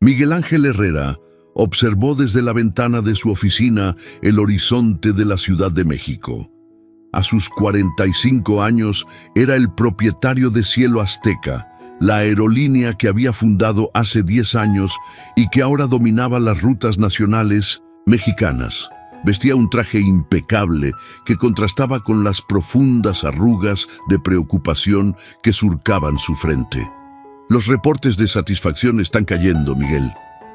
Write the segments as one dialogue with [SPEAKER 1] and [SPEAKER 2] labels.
[SPEAKER 1] Miguel Ángel Herrera observó desde la ventana de su oficina el horizonte de la Ciudad de México. A sus 45 años era el propietario de Cielo Azteca, la aerolínea que había fundado hace 10 años y que ahora dominaba las rutas nacionales mexicanas. Vestía un traje impecable que contrastaba con las profundas arrugas de preocupación que surcaban su frente. «Los reportes de satisfacción están cayendo, Miguel»,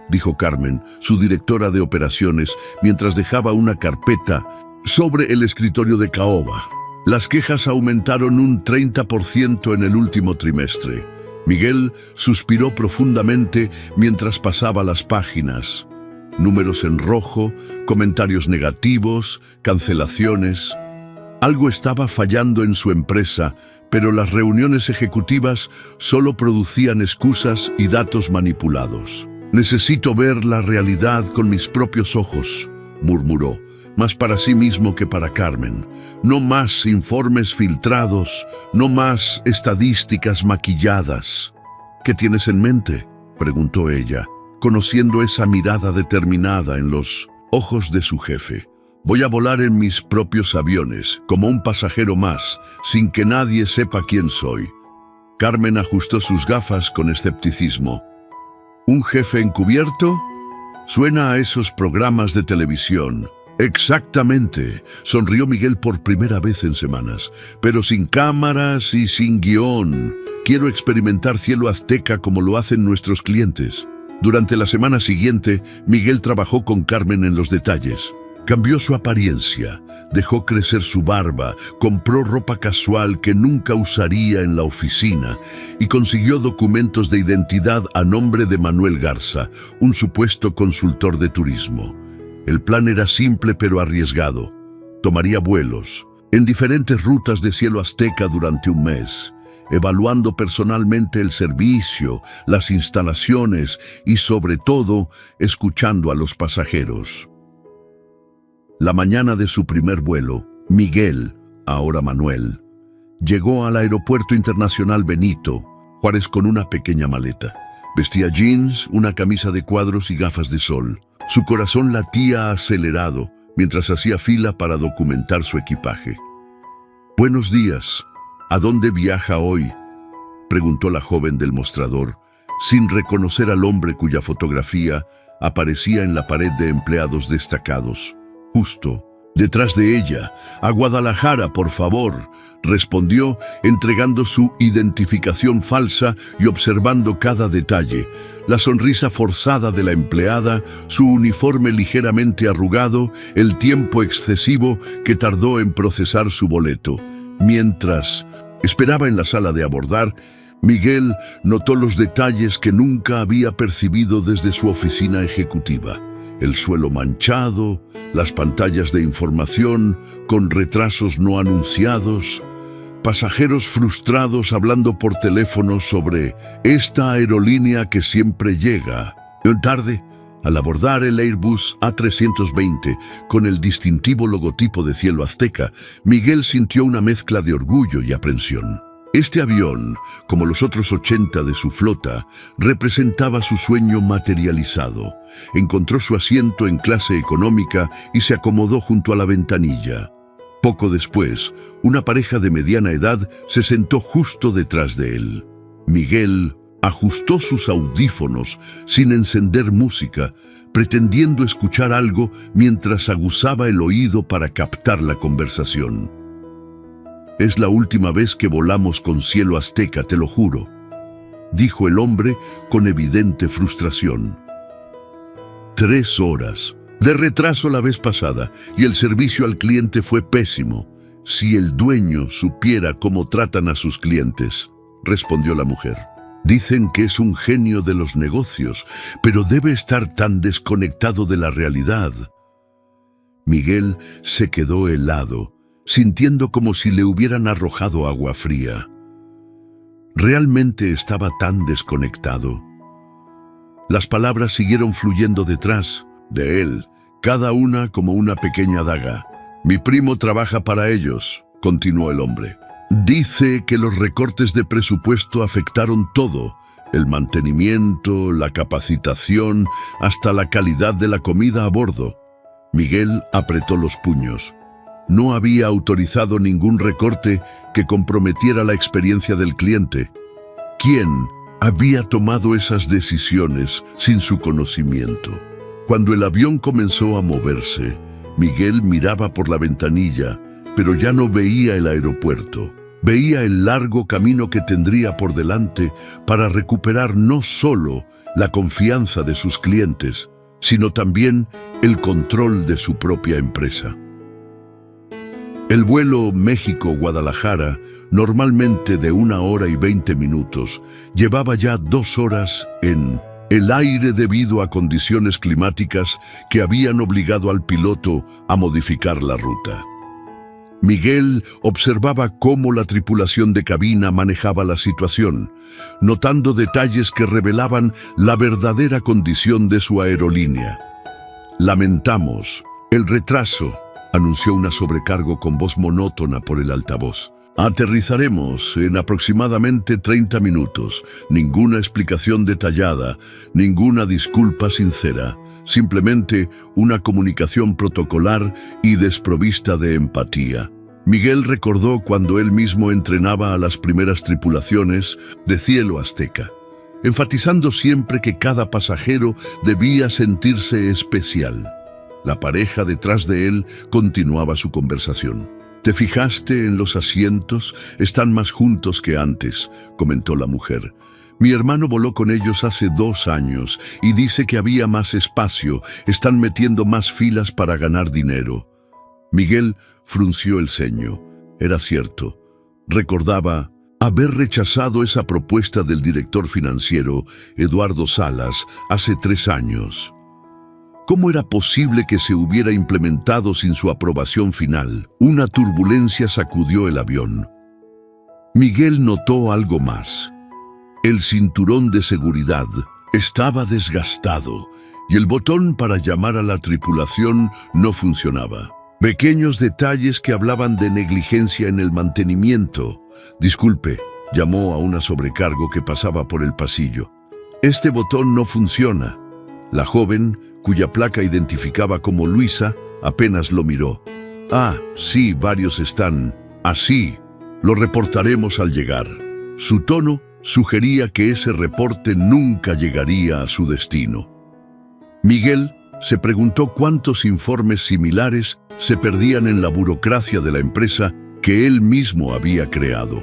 [SPEAKER 1] dijo Carmen, su directora de operaciones, mientras dejaba una carpeta sobre el escritorio de caoba. Las quejas aumentaron un 30% en el último trimestre. Miguel suspiró profundamente mientras pasaba las páginas. Números en rojo, comentarios negativos, cancelaciones. Algo estaba fallando en su empresa, pero las reuniones ejecutivas solo producían excusas y datos manipulados. «Necesito ver la realidad con mis propios ojos», murmuró, más para sí mismo que para Carmen. «No más informes filtrados, no más estadísticas maquilladas». «¿Qué tienes en mente?», preguntó ella, conociendo esa mirada determinada en los ojos de su jefe. «Voy a volar en mis propios aviones, como un pasajero más, sin que nadie sepa quién soy». Carmen ajustó sus gafas con escepticismo. «¿Un jefe encubierto? Suena a esos programas de televisión». «Exactamente», sonrió Miguel por primera vez en semanas, «pero sin cámaras y sin guión. Quiero experimentar Cielo Azteca como lo hacen nuestros clientes». Durante la semana siguiente, Miguel trabajó con Carmen en los detalles. Cambió su apariencia, dejó crecer su barba, compró ropa casual que nunca usaría en la oficina y consiguió documentos de identidad a nombre de Manuel Garza, un supuesto consultor de turismo. El plan era simple pero arriesgado. Tomaría vuelos en diferentes rutas de Cielo Azteca durante un mes, evaluando personalmente el servicio, las instalaciones y, sobre todo, escuchando a los pasajeros. La mañana de su primer vuelo, Miguel, ahora Manuel, llegó al Aeropuerto Internacional Benito Juárez con una pequeña maleta. Vestía jeans, una camisa de cuadros y gafas de sol. Su corazón latía acelerado mientras hacía fila para documentar su equipaje. «Buenos días. ¿A dónde viaja hoy?», preguntó la joven del mostrador, sin reconocer al hombre cuya fotografía aparecía en la pared de empleados destacados. Justo detrás de ella. «A Guadalajara, por favor», respondió, entregando su identificación falsa y observando cada detalle. La sonrisa forzada de la empleada, su uniforme ligeramente arrugado, el tiempo excesivo que tardó en procesar su boleto. Mientras esperaba en la sala de abordar, Miguel notó los detalles que nunca había percibido desde su oficina ejecutiva. El suelo manchado, las pantallas de información con retrasos no anunciados, pasajeros frustrados hablando por teléfono sobre esta aerolínea que siempre llega tarde. Al abordar el Airbus A320 con el distintivo logotipo de Cielo Azteca, Miguel sintió una mezcla de orgullo y aprensión. Este avión, como los otros 80 de su flota, representaba su sueño materializado. Encontró su asiento en clase económica y se acomodó junto a la ventanilla. Poco después, una pareja de mediana edad se sentó justo detrás de él. Miguel ajustó sus audífonos sin encender música, pretendiendo escuchar algo mientras aguzaba el oído para captar la conversación. «Es la última vez que volamos con Cielo Azteca, te lo juro», dijo el hombre con evidente frustración. 3 horas de retraso la vez pasada y el servicio al cliente fue pésimo. «Si el dueño supiera cómo tratan a sus clientes», respondió la mujer. «Dicen que es un genio de los negocios, pero debe estar tan desconectado de la realidad». Miguel se quedó helado, sintiendo como si le hubieran arrojado agua fría. Realmente estaba tan desconectado. Las palabras siguieron fluyendo detrás de él, cada una como una pequeña daga. «Mi primo trabaja para ellos», continuó el hombre. «Dice que los recortes de presupuesto afectaron todo, el mantenimiento, la capacitación, hasta la calidad de la comida a bordo. Miguel apretó los puños. No había autorizado ningún recorte que comprometiera la experiencia del cliente. ¿Quién había tomado esas decisiones sin su conocimiento? Cuando el avión comenzó a moverse, Miguel miraba por la ventanilla, pero ya no veía el aeropuerto. Veía el largo camino que tendría por delante para recuperar no solo la confianza de sus clientes, sino también el control de su propia empresa. El vuelo México-Guadalajara, normalmente de 1 hora y 20 minutos, llevaba ya 2 horas en el aire debido a condiciones climáticas que habían obligado al piloto a modificar la ruta. Miguel observaba cómo la tripulación de cabina manejaba la situación, notando detalles que revelaban la verdadera condición de su aerolínea. «Lamentamos el retraso», anunció una sobrecargo con voz monótona por el altavoz. «Aterrizaremos en aproximadamente 30 minutos. Ninguna explicación detallada, ninguna disculpa sincera. Simplemente una comunicación protocolar y desprovista de empatía». Miguel recordó cuando él mismo entrenaba a las primeras tripulaciones de Cielo Azteca, enfatizando siempre que cada pasajero debía sentirse especial. La pareja detrás de él continuaba su conversación. «¿Te fijaste en los asientos? Están más juntos que antes», comentó la mujer. «Mi hermano voló con ellos hace 2 años y dice que había más espacio, están metiendo más filas para ganar dinero». Miguel frunció el ceño. Era cierto. Recordaba haber rechazado esa propuesta del director financiero, Eduardo Salas, hace 3 años. ¿Cómo era posible que se hubiera implementado sin su aprobación final? Una turbulencia sacudió el avión. Miguel notó algo más. El cinturón de seguridad estaba desgastado y el botón para llamar a la tripulación no funcionaba. Pequeños detalles que hablaban de negligencia en el mantenimiento. «Disculpe», llamó a una sobrecargo que pasaba por el pasillo. «Este botón no funciona». La joven, cuya placa identificaba como Luisa, apenas lo miró. «Ah, sí, varios están así. Lo reportaremos al llegar». Su tono sugería que ese reporte nunca llegaría a su destino. Miguel se preguntó cuántos informes similares se perdían en la burocracia de la empresa que él mismo había creado.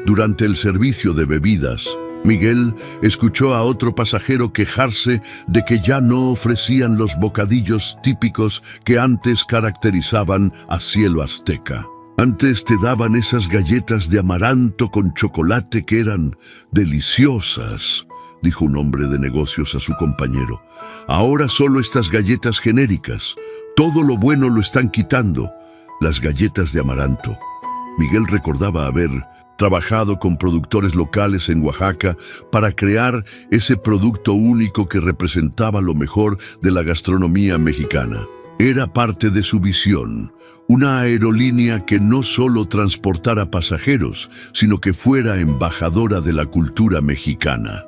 [SPEAKER 1] Durante el servicio de bebidas, Miguel escuchó a otro pasajero quejarse de que ya no ofrecían los bocadillos típicos que antes caracterizaban a Cielo Azteca. «Antes te daban esas galletas de amaranto con chocolate que eran deliciosas», dijo un hombre de negocios a su compañero. «Ahora solo estas galletas genéricas. Todo lo bueno lo están quitando. Las galletas de amaranto». Miguel recordaba haber trabajado con productores locales en Oaxaca para crear ese producto único que representaba lo mejor de la gastronomía mexicana. Era parte de su visión, una aerolínea que no solo transportara pasajeros, sino que fuera embajadora de la cultura mexicana.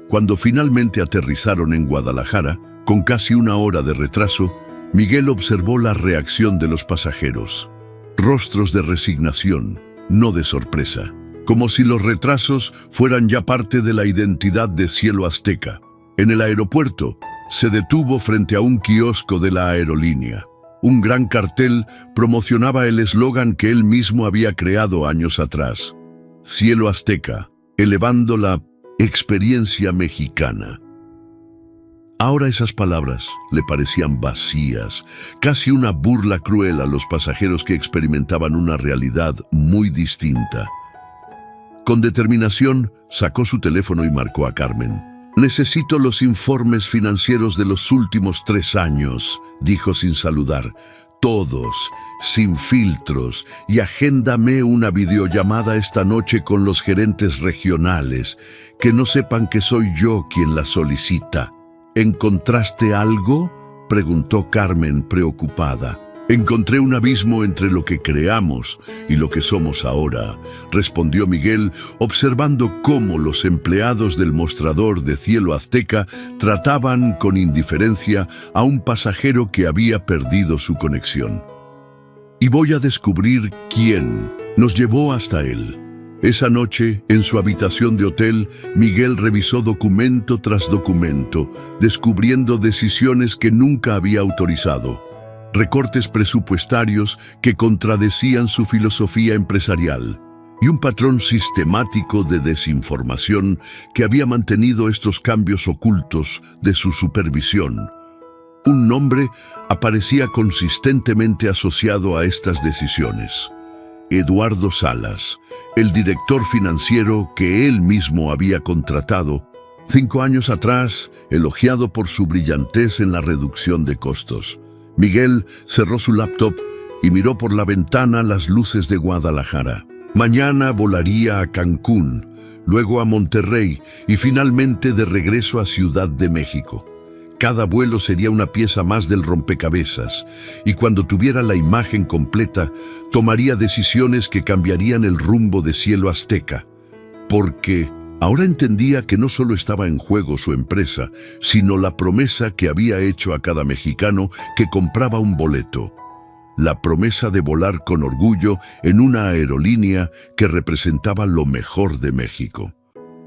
[SPEAKER 1] Cuando finalmente aterrizaron en Guadalajara, con casi 1 hora de retraso, Miguel observó la reacción de los pasajeros. Rostros de resignación, no de sorpresa, como si los retrasos fueran ya parte de la identidad de Cielo Azteca. En el aeropuerto, se detuvo frente a un kiosco de la aerolínea. Un gran cartel promocionaba el eslogan que él mismo había creado años atrás: Cielo Azteca, elevando la experiencia mexicana. Ahora esas palabras le parecían vacías, casi una burla cruel a los pasajeros que experimentaban una realidad muy distinta. Con determinación, sacó su teléfono y marcó a Carmen. «Necesito los informes financieros de los últimos 3 años», dijo sin saludar. «Todos, sin filtros, y agéndame una videollamada esta noche con los gerentes regionales, que no sepan que soy yo quien la solicita». «¿Encontraste algo?», preguntó Carmen preocupada. Encontré un abismo entre lo que creamos y lo que somos ahora, respondió Miguel, observando cómo los empleados del mostrador de Cielo Azteca trataban con indiferencia a un pasajero que había perdido su conexión. Y voy a descubrir quién nos llevó hasta él. Esa noche, en su habitación de hotel, Miguel revisó documento tras documento, descubriendo decisiones que nunca había autorizado. Recortes presupuestarios que contradecían su filosofía empresarial y un patrón sistemático de desinformación que había mantenido estos cambios ocultos de su supervisión. Un nombre aparecía consistentemente asociado a estas decisiones: Eduardo Salas, el director financiero que él mismo había contratado 5 años atrás, elogiado por su brillantez en la reducción de costos. Miguel cerró su laptop y miró por la ventana las luces de Guadalajara. Mañana volaría a Cancún, luego a Monterrey y finalmente de regreso a Ciudad de México. Cada vuelo sería una pieza más del rompecabezas, y cuando tuviera la imagen completa, tomaría decisiones que cambiarían el rumbo de Cielo Azteca. Porque ahora entendía que no solo estaba en juego su empresa, sino la promesa que había hecho a cada mexicano que compraba un boleto. La promesa de volar con orgullo en una aerolínea que representaba lo mejor de México.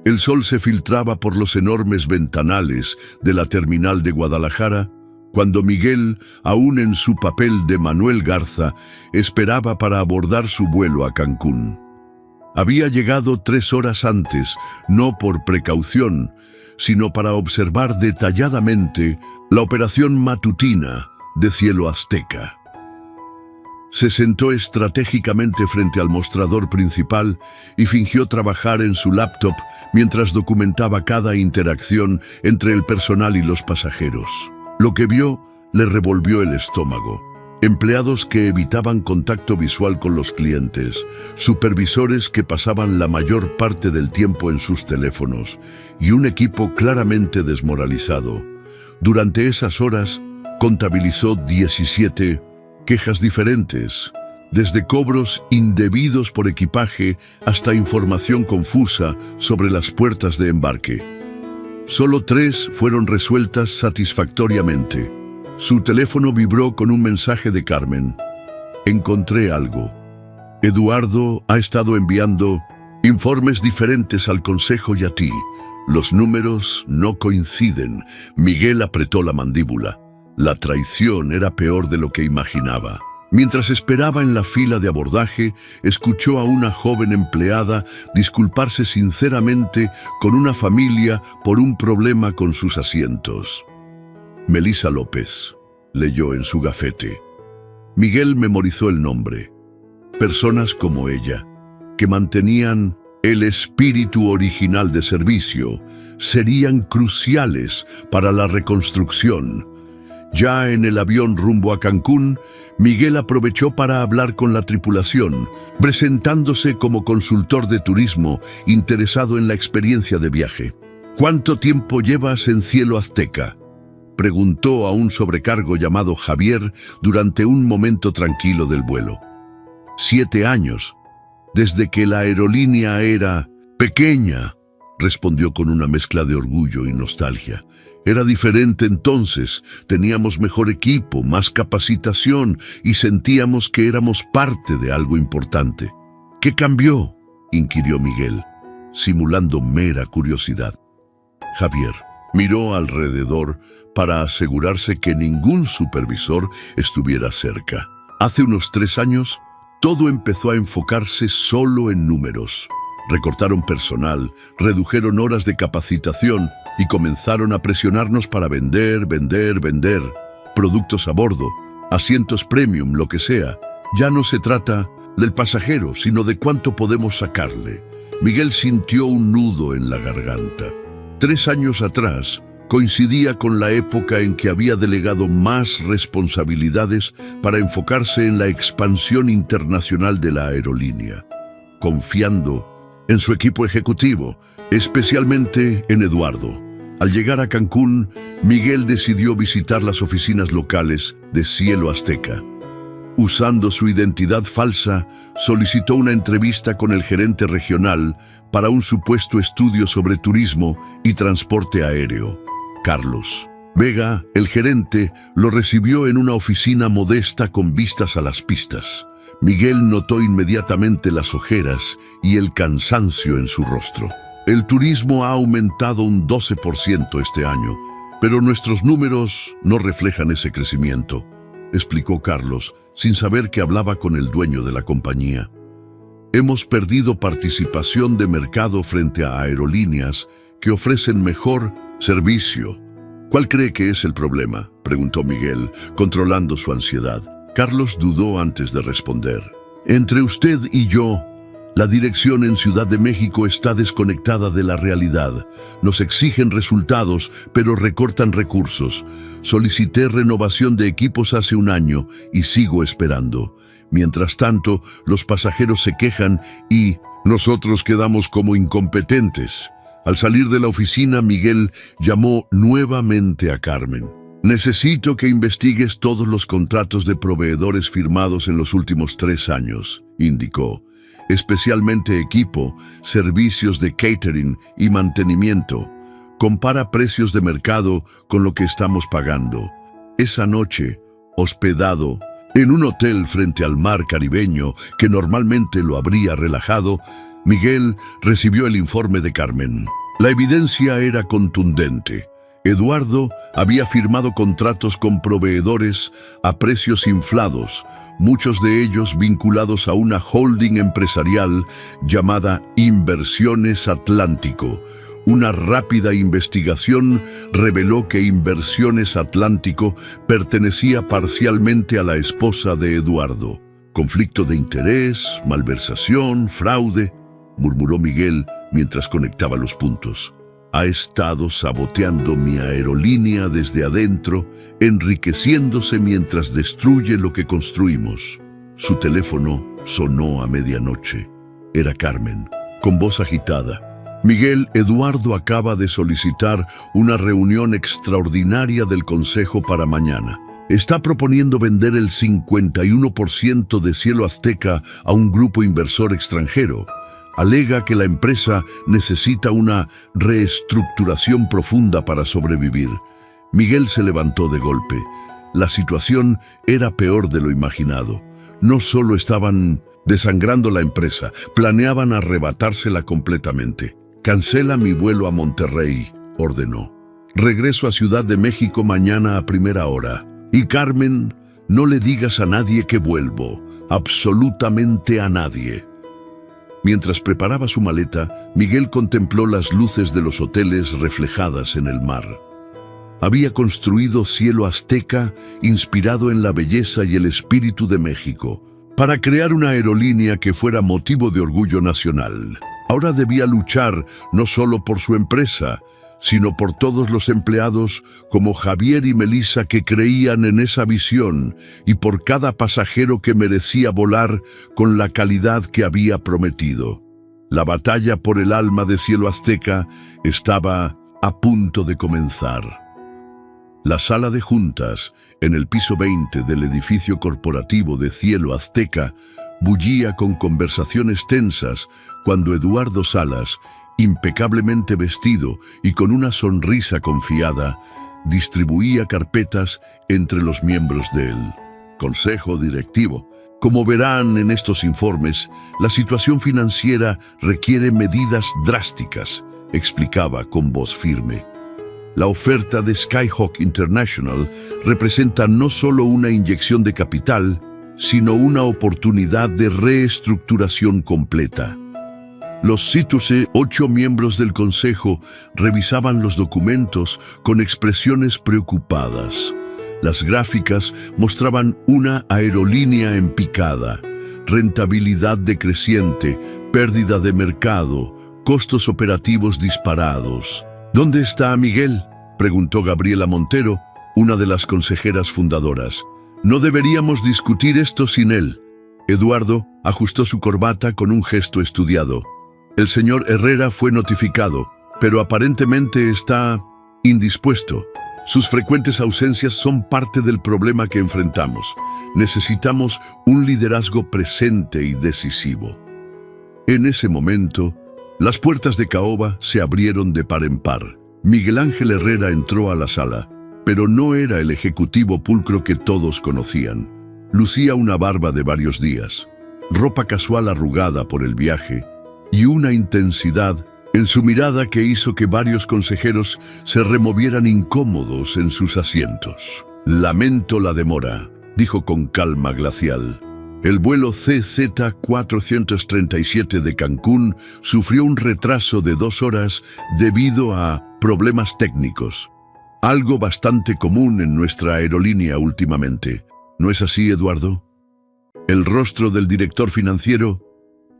[SPEAKER 1] El sol se filtraba por los enormes ventanales de la terminal de Guadalajara, cuando Miguel, aún en su papel de Manuel Garza, esperaba para abordar su vuelo a Cancún. Había llegado 3 horas antes, no por precaución, sino para observar detalladamente la operación matutina de Cielo Azteca. Se sentó estratégicamente frente al mostrador principal y fingió trabajar en su laptop mientras documentaba cada interacción entre el personal y los pasajeros. Lo que vio le revolvió el estómago. Empleados que evitaban contacto visual con los clientes, supervisores que pasaban la mayor parte del tiempo en sus teléfonos y un equipo claramente desmoralizado. Durante esas horas, contabilizó 17 quejas diferentes, desde cobros indebidos por equipaje hasta información confusa sobre las puertas de embarque. Solo 3 fueron resueltas satisfactoriamente. Su teléfono vibró con un mensaje de Carmen. Encontré algo. Eduardo ha estado enviando informes diferentes al consejo y a ti. Los números no coinciden. Miguel apretó la mandíbula. La traición era peor de lo que imaginaba. Mientras esperaba en la fila de abordaje, escuchó a una joven empleada disculparse sinceramente con una familia por un problema con sus asientos. Melissa López, leyó en su gafete. Miguel memorizó el nombre. Personas como ella, que mantenían el espíritu original de servicio, serían cruciales para la reconstrucción. Ya en el avión rumbo a Cancún, Miguel aprovechó para hablar con la tripulación, presentándose como consultor de turismo interesado en la experiencia de viaje. ¿Cuánto tiempo llevas en Cielo Azteca?, preguntó a un sobrecargo llamado Javier durante un momento tranquilo del vuelo. 7 años, desde que la aerolínea era pequeña, respondió con una mezcla de orgullo y nostalgia. Era diferente entonces, teníamos mejor equipo, más capacitación y sentíamos que éramos parte de algo importante. ¿Qué cambió?, inquirió Miguel, simulando mera curiosidad. Javier miró alrededor para asegurarse que ningún supervisor estuviera cerca. Hace unos 3 años, todo empezó a enfocarse solo en números. Recortaron personal, redujeron horas de capacitación y comenzaron a presionarnos para vender. Productos a bordo, asientos premium, lo que sea. Ya no se trata del pasajero, sino de cuánto podemos sacarle. Miguel sintió un nudo en la garganta. 3 años atrás, coincidía con la época en que había delegado más responsabilidades para enfocarse en la expansión internacional de la aerolínea, confiando en su equipo ejecutivo, especialmente en Eduardo. Al llegar a Cancún, Miguel decidió visitar las oficinas locales de Cielo Azteca. usando su identidad falsa, solicitó una entrevista con el gerente regional para un supuesto estudio sobre turismo y transporte aéreo. Carlos Vega, el gerente, lo recibió en una oficina modesta con vistas a las pistas. Miguel notó inmediatamente las ojeras y el cansancio en su rostro. El turismo ha aumentado un 12% este año, pero nuestros números no reflejan ese crecimiento, explicó Carlos, sin saber que hablaba con el dueño de la compañía. Hemos perdido participación de mercado frente a aerolíneas que ofrecen mejor servicio. ¿Cuál cree que es el problema?, preguntó Miguel, controlando su ansiedad. Carlos dudó antes de responder. Entre usted y yo, la dirección en Ciudad de México está desconectada de la realidad. Nos exigen resultados, pero recortan recursos. Solicité renovación de equipos hace un año y sigo esperando. Mientras tanto, los pasajeros se quejan y nosotros quedamos como incompetentes. Al salir de la oficina, Miguel llamó nuevamente a Carmen. Necesito que investigues todos los contratos de proveedores firmados en los últimos 3 años, indicó. Especialmente equipo, servicios de catering y mantenimiento. Compara precios de mercado con lo que estamos pagando. Esa noche, hospedado en un hotel frente al mar caribeño que normalmente lo habría relajado, Miguel recibió el informe de Carmen. La evidencia era contundente. Eduardo había firmado contratos con proveedores a precios inflados, muchos de ellos vinculados a una holding empresarial llamada Inversiones Atlántico. Una rápida investigación reveló que Inversiones Atlántico pertenecía parcialmente a la esposa de Eduardo. Conflicto de interés, malversación, fraude, murmuró Miguel mientras conectaba los puntos. Ha estado saboteando mi aerolínea desde adentro, enriqueciéndose mientras destruye lo que construimos. Su teléfono sonó a medianoche. Era Carmen, con voz agitada. Miguel, Eduardo acaba de solicitar una reunión extraordinaria del Consejo para mañana. Está proponiendo vender el 51% de Cielo Azteca a un grupo inversor extranjero. Alega que la empresa necesita una reestructuración profunda para sobrevivir. Miguel se levantó de golpe. La situación era peor de lo imaginado. No solo estaban desangrando la empresa, planeaban arrebatársela completamente. Cancela mi vuelo a Monterrey, ordenó. Regreso a Ciudad de México mañana a primera hora. Y Carmen, no le digas a nadie que vuelvo, absolutamente a nadie. Mientras preparaba su maleta, Miguel contempló las luces de los hoteles reflejadas en el mar. Había construido Cielo Azteca, inspirado en la belleza y el espíritu de México, para crear una aerolínea que fuera motivo de orgullo nacional. Ahora debía luchar no solo por su empresa, sino por todos los empleados como Javier y Melissa que creían en esa visión y por cada pasajero que merecía volar con la calidad que había prometido. La batalla por el alma de Cielo Azteca estaba a punto de comenzar. La sala de juntas, en el piso 20 del edificio corporativo de Cielo Azteca, bullía con conversaciones tensas cuando Eduardo Salas, impecablemente vestido y con una sonrisa confiada, distribuía carpetas entre los miembros del Consejo Directivo. Como verán en estos informes, la situación financiera requiere medidas drásticas, explicaba con voz firme. La oferta de Skyhawk International representa no solo una inyección de capital, sino una oportunidad de reestructuración completa. Los 8 miembros del Consejo revisaban los documentos con expresiones preocupadas. Las gráficas mostraban una aerolínea en picada, rentabilidad decreciente, pérdida de mercado, costos operativos disparados. ¿Dónde está Miguel?, preguntó Gabriela Montero, una de las consejeras fundadoras. No deberíamos discutir esto sin él. Eduardo ajustó su corbata con un gesto estudiado. El señor Herrera fue notificado, pero aparentemente está indispuesto. Sus frecuentes ausencias son parte del problema que enfrentamos. Necesitamos un liderazgo presente y decisivo. En ese momento, las puertas de caoba se abrieron de par en par. Miguel Ángel Herrera entró a la sala, pero no era el ejecutivo pulcro que todos conocían. Lucía una barba de varios días, ropa casual arrugada por el viaje y una intensidad en su mirada que hizo que varios consejeros se removieran incómodos en sus asientos. «Lamento la demora», dijo con calma glacial. El vuelo CZ-437 de Cancún sufrió un retraso de 2 horas debido a problemas técnicos. Algo bastante común en nuestra aerolínea últimamente. ¿No es así, Eduardo? El rostro del director financiero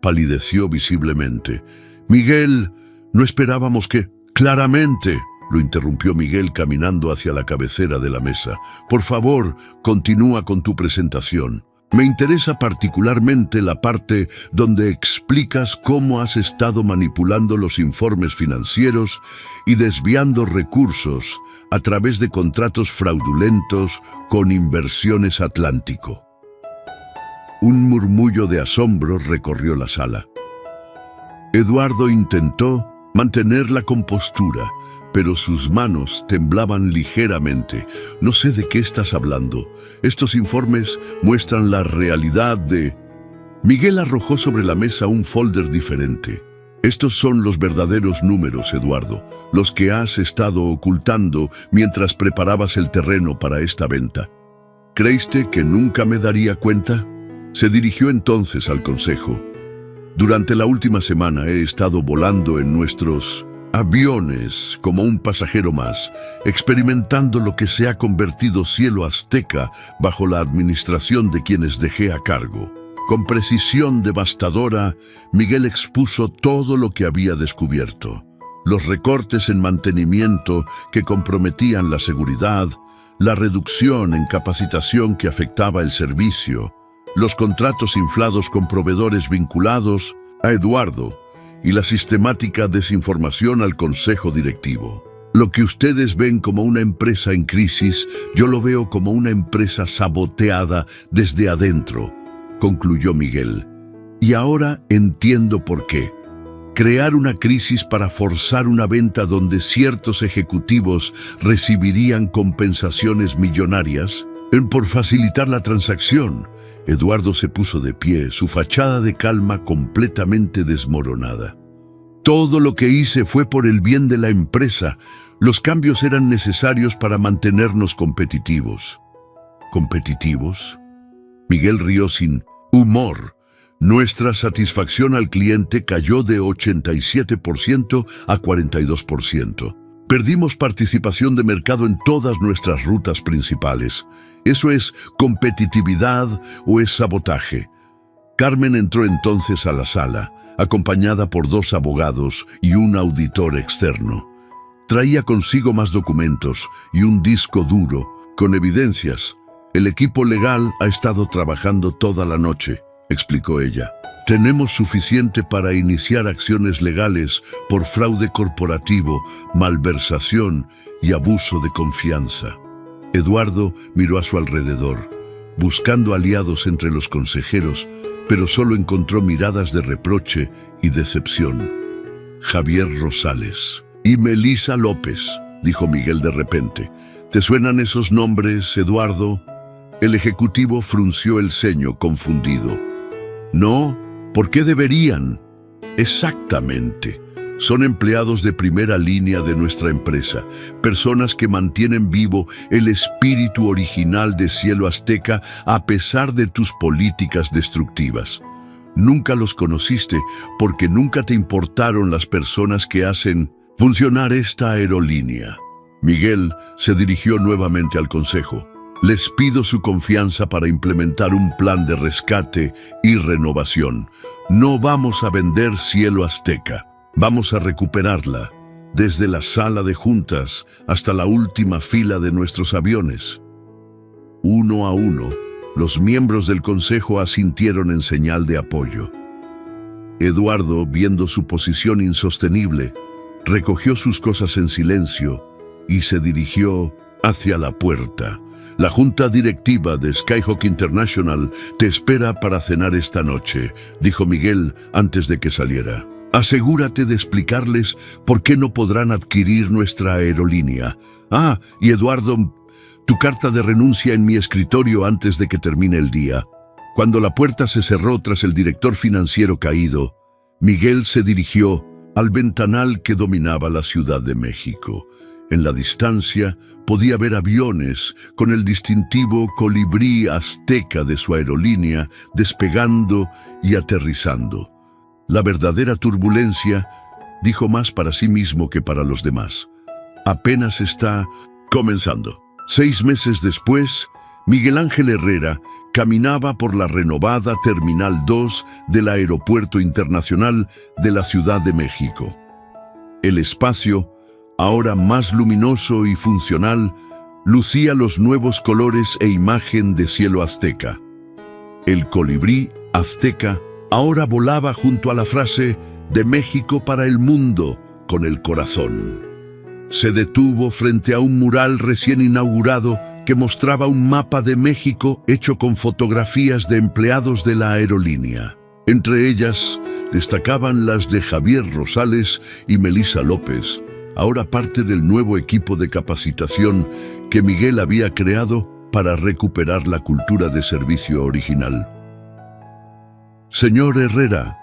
[SPEAKER 1] palideció visiblemente. «Miguel, no esperábamos que...» «Claramente», lo interrumpió Miguel caminando hacia la cabecera de la mesa. «Por favor, continúa con tu presentación. Me interesa particularmente la parte donde explicas cómo has estado manipulando los informes financieros y desviando recursos a través de contratos fraudulentos con Inversiones Atlántico». Un murmullo de asombro recorrió la sala. Eduardo intentó mantener la compostura, pero sus manos temblaban ligeramente. «No sé de qué estás hablando. Estos informes muestran la realidad de...» Miguel arrojó sobre la mesa un folder diferente. «Estos son los verdaderos números, Eduardo, los que has estado ocultando mientras preparabas el terreno para esta venta. ¿Creíste que nunca me daría cuenta?». Se dirigió entonces al consejo. «Durante la última semana he estado volando en nuestros aviones como un pasajero más, experimentando lo que se ha convertido cielo azteca bajo la administración de quienes dejé a cargo». Con precisión devastadora, Miguel expuso todo lo que había descubierto. Los recortes en mantenimiento que comprometían la seguridad, la reducción en capacitación que afectaba el servicio, los contratos inflados con proveedores vinculados a Eduardo y la sistemática desinformación al consejo directivo. «Lo que ustedes ven como una empresa en crisis, yo lo veo como una empresa saboteada desde adentro», concluyó Miguel. «Y ahora entiendo por qué. Crear una crisis para forzar una venta donde ciertos ejecutivos recibirían compensaciones millonarias por facilitar la transacción». Eduardo se puso de pie, su fachada de calma completamente desmoronada. «Todo lo que hice fue por el bien de la empresa. Los cambios eran necesarios para mantenernos competitivos». ¿Competitivos? Miguel rió sin humor. «Nuestra satisfacción al cliente cayó de 87% a 42%. Perdimos participación de mercado en todas nuestras rutas principales. ¿Eso es competitividad o es sabotaje?». Carmen entró entonces a la sala, acompañada por 2 abogados y un auditor externo. Traía consigo más documentos y un disco duro, con evidencias. «El equipo legal ha estado trabajando toda la noche», explicó ella. «Tenemos suficiente para iniciar acciones legales por fraude corporativo, malversación y abuso de confianza». Eduardo miró a su alrededor, buscando aliados entre los consejeros, pero solo encontró miradas de reproche y decepción. «Javier Rosales y Melissa López», dijo Miguel de repente. «¿Te suenan esos nombres, Eduardo?». El ejecutivo frunció el ceño confundido. «No, ¿por qué deberían?». «Exactamente. Son empleados de primera línea de nuestra empresa, personas que mantienen vivo el espíritu original de Cielo Azteca a pesar de tus políticas destructivas. Nunca los conociste porque nunca te importaron las personas que hacen funcionar esta aerolínea». Miguel se dirigió nuevamente al consejo. «Les pido su confianza para implementar un plan de rescate y renovación. No vamos a vender Cielo Azteca. Vamos a recuperarla, desde la sala de juntas hasta la última fila de nuestros aviones». Uno a uno, los miembros del consejo asintieron en señal de apoyo. Eduardo, viendo su posición insostenible, recogió sus cosas en silencio y se dirigió hacia la puerta. La junta directiva de Skyhawk International te espera para cenar esta noche, dijo Miguel antes de que saliera. Asegúrate de explicarles por qué no podrán adquirir nuestra aerolínea. Ah, y Eduardo, tu carta de renuncia en mi escritorio antes de que termine el día. Cuando la puerta se cerró tras el director financiero caído, Miguel se dirigió al ventanal que dominaba la Ciudad de México. En la distancia podía ver aviones con el distintivo colibrí azteca de su aerolínea despegando y aterrizando. La verdadera turbulencia, dijo más para sí mismo que para los demás, apenas está comenzando. 6 meses después, Miguel Ángel Herrera caminaba por la renovada Terminal 2 del Aeropuerto Internacional de la Ciudad de México. El espacio, ahora más luminoso y funcional, lucía los nuevos colores e imagen de cielo azteca. El colibrí azteca ahora volaba junto a la frase «De México para el mundo, con el corazón». Se detuvo frente a un mural recién inaugurado que mostraba un mapa de México hecho con fotografías de empleados de la aerolínea. Entre ellas destacaban las de Javier Rosales y Melissa López, ahora parte del nuevo equipo de capacitación que Miguel había creado para recuperar la cultura de servicio original. «Señor Herrera,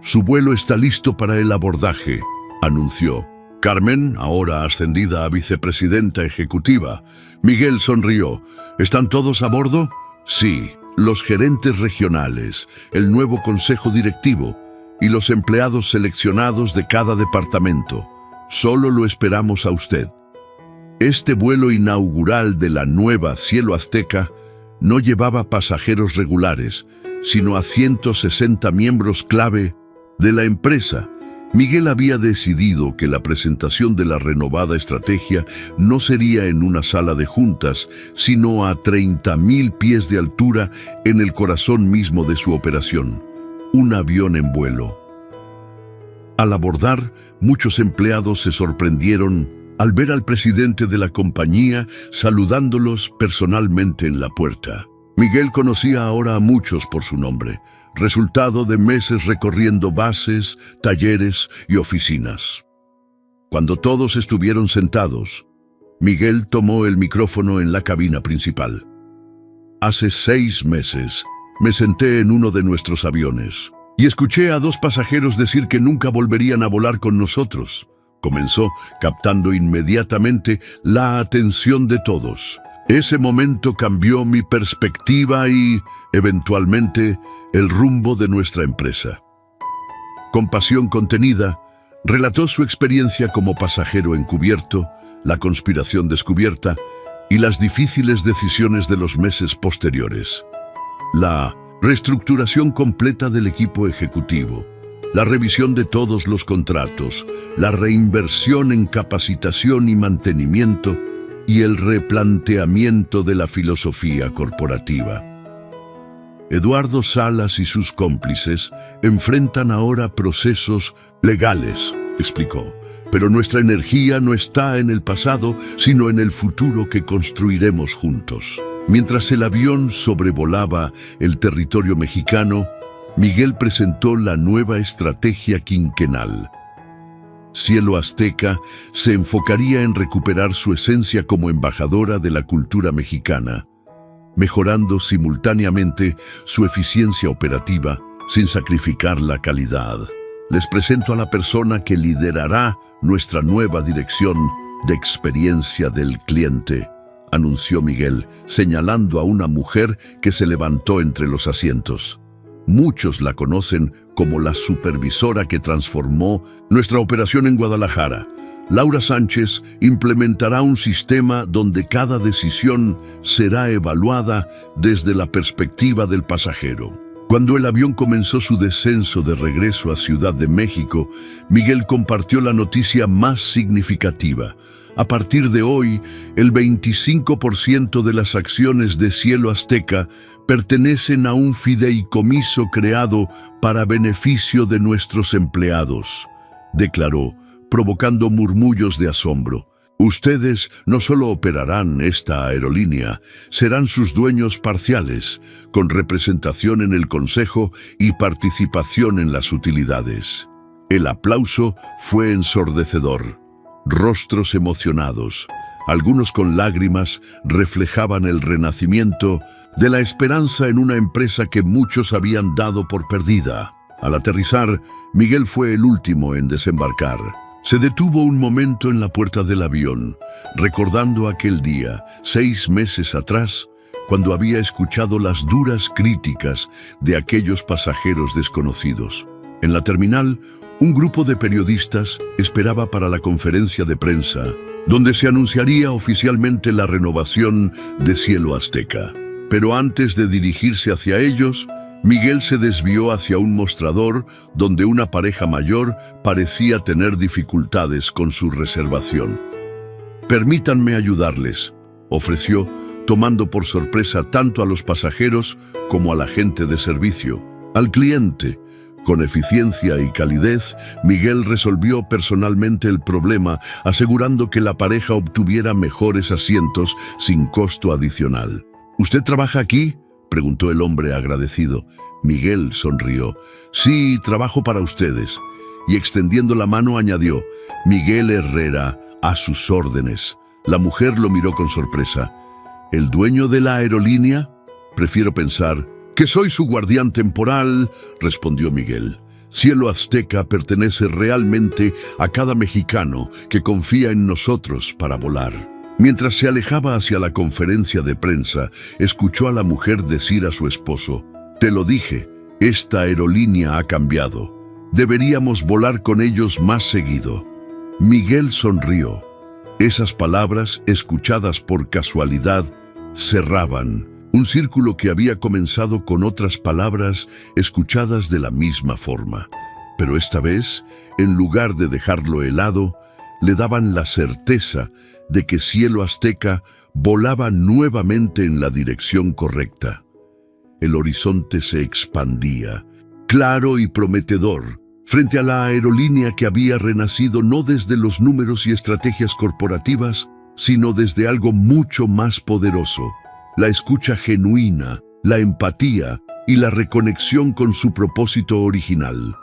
[SPEAKER 1] su vuelo está listo para el abordaje», anunció. Carmen, ahora ascendida a vicepresidenta ejecutiva. Miguel sonrió. ¿Están todos a bordo? Sí, los gerentes regionales, el nuevo consejo directivo y los empleados seleccionados de cada departamento. Solo lo esperamos a usted. Este vuelo inaugural de la nueva Cielo Azteca no llevaba pasajeros regulares, sino a 160 miembros clave de la empresa. Miguel había decidido que la presentación de la renovada estrategia no sería en una sala de juntas, sino a 30.000 pies de altura en el corazón mismo de su operación, un avión en vuelo. Al abordar, muchos empleados se sorprendieron al ver al presidente de la compañía saludándolos personalmente en la puerta. Miguel conocía ahora a muchos por su nombre, resultado de meses recorriendo bases, talleres y oficinas. Cuando todos estuvieron sentados, Miguel tomó el micrófono en la cabina principal. Hace 6 meses me senté en uno de nuestros aviones y escuché a 2 pasajeros decir que nunca volverían a volar con nosotros. Comenzó, captando inmediatamente la atención de todos. Ese momento cambió mi perspectiva y, eventualmente, el rumbo de nuestra empresa. Con pasión contenida, relató su experiencia como pasajero encubierto, la conspiración descubierta y las difíciles decisiones de los meses posteriores. La reestructuración completa del equipo ejecutivo, la revisión de todos los contratos, la reinversión en capacitación y mantenimiento y el replanteamiento de la filosofía corporativa. Eduardo Salas y sus cómplices enfrentan ahora procesos legales, explicó, pero nuestra energía no está en el pasado, sino en el futuro que construiremos juntos. Mientras el avión sobrevolaba el territorio mexicano, Miguel presentó la nueva estrategia quinquenal. Cielo Azteca se enfocaría en recuperar su esencia como embajadora de la cultura mexicana, mejorando simultáneamente su eficiencia operativa sin sacrificar la calidad. Les presento a la persona que liderará nuestra nueva dirección de experiencia del cliente, anunció Miguel, señalando a una mujer que se levantó entre los asientos. Muchos la conocen como la supervisora que transformó nuestra operación en Guadalajara. Laura Sánchez implementará un sistema donde cada decisión será evaluada desde la perspectiva del pasajero. Cuando el avión comenzó su descenso de regreso a Ciudad de México, Miguel compartió la noticia más significativa. A partir de hoy, el 25% de las acciones de Cielo Azteca pertenecen a un fideicomiso creado para beneficio de nuestros empleados, declaró, provocando murmullos de asombro. Ustedes no solo operarán esta aerolínea, serán sus dueños parciales, con representación en el consejo y participación en las utilidades. El aplauso fue ensordecedor. Rostros emocionados, algunos con lágrimas, reflejaban el renacimiento de la esperanza en una empresa que muchos habían dado por perdida. Al aterrizar, Miguel fue el último en desembarcar. Se detuvo un momento en la puerta del avión, recordando aquel día, 6 meses atrás, cuando había escuchado las duras críticas de aquellos pasajeros desconocidos. En la terminal, un grupo de periodistas esperaba para la conferencia de prensa, donde se anunciaría oficialmente la renovación de Cielo Azteca. Pero antes de dirigirse hacia ellos, Miguel se desvió hacia un mostrador donde una pareja mayor parecía tener dificultades con su reservación. «Permítanme ayudarles», ofreció, tomando por sorpresa tanto a los pasajeros como a la gente de servicio. Al cliente, con eficiencia y calidez, Miguel resolvió personalmente el problema, asegurando que la pareja obtuviera mejores asientos sin costo adicional. «¿Usted trabaja aquí?», preguntó el hombre agradecido. Miguel sonrió. «Sí, trabajo para ustedes». Y extendiendo la mano añadió: «Miguel Herrera, a sus órdenes». La mujer lo miró con sorpresa. «¿El dueño de la aerolínea?». «Prefiero pensar que soy su guardián temporal», respondió Miguel. «Cielo Azteca pertenece realmente a cada mexicano que confía en nosotros para volar». Mientras se alejaba hacia la conferencia de prensa, escuchó a la mujer decir a su esposo: «Te lo dije, esta aerolínea ha cambiado. Deberíamos volar con ellos más seguido». Miguel sonrió. Esas palabras, escuchadas por casualidad, cerraban un círculo que había comenzado con otras palabras escuchadas de la misma forma. Pero esta vez, en lugar de dejarlo helado, le daban la certeza de que Cielo Azteca volaba nuevamente en la dirección correcta. El horizonte se expandía, claro y prometedor, frente a la aerolínea que había renacido no desde los números y estrategias corporativas, sino desde algo mucho más poderoso: la escucha genuina, la empatía y la reconexión con su propósito original.